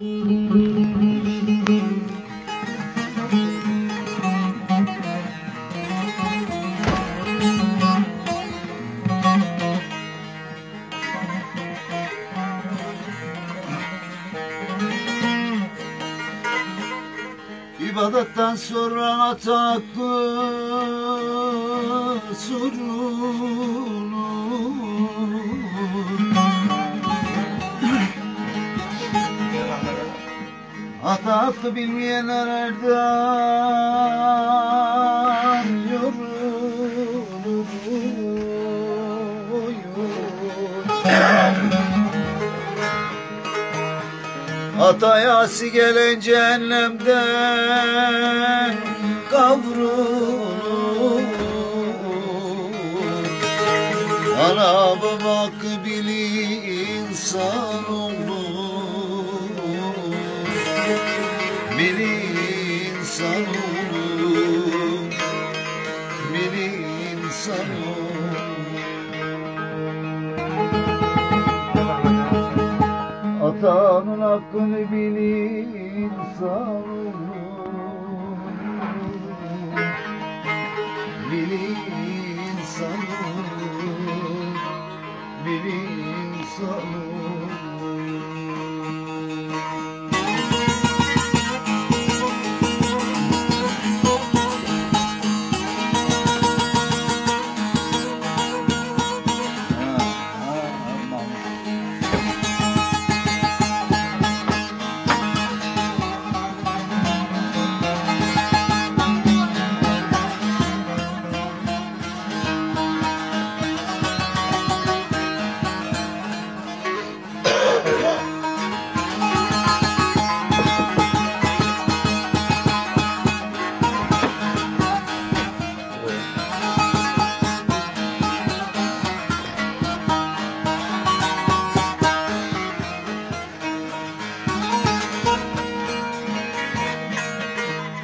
İbadetten sonra ataklı sorulur. Ataklı bilmeyenler erden yorulur. Hatayası gelen cehennemden kavrulur. Ana baba kıbili insan olur. Bir insan olur. Bir insan olur. Atanın hakkını bil insan olur. Bil insan olur. Bil insan olur.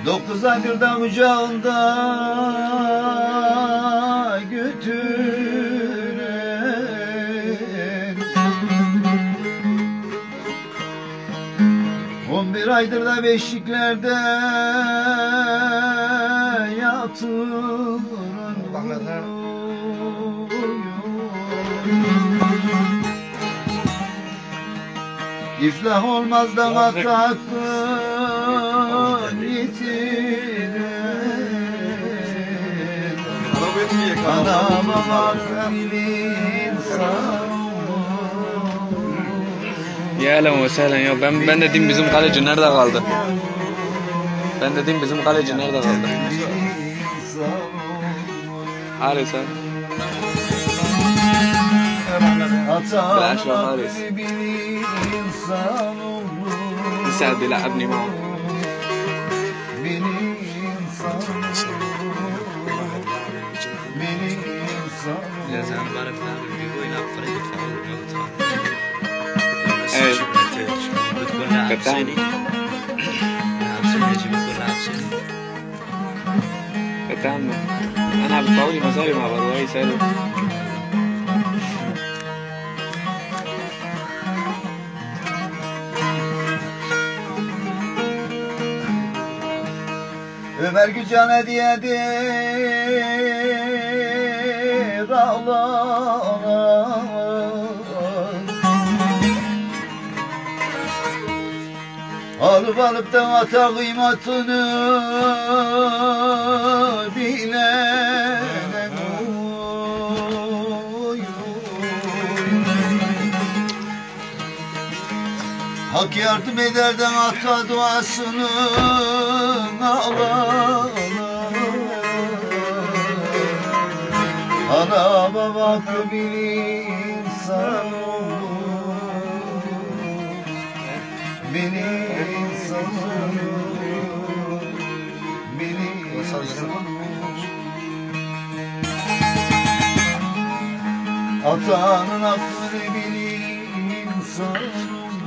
Dokuz aydır da kucağında götüren, 11 aydır da beşiklerde yatıran. İflah olmaz da matakın yitiren. Ana baba kıbili insan. Ya ehlen ve sehlen ya. Ben dedim bizim kaleci nerede kaldı? Ben dedim bizim kaleci nerede kaldı? Haris ha. بلاش يا حارس يساعد يلعبني معه لازم انا بعرف لاعب بيجو يلعب فريق الفاول. ايه بتكون لاعب صيني، لاعب صيني يجي بيكون لاعب صيني. تمام انا بفاولي مصاري مع برواي سالم. Ömer Gülcan hediyedir ağlar. Alıp da ata kıymatını bilen. Hak yardım ederden ata duasını ağlar. Ana baba kıbili insan olur. Beni insan olur. Beni insan olur. Atanın aklını bil insan olur.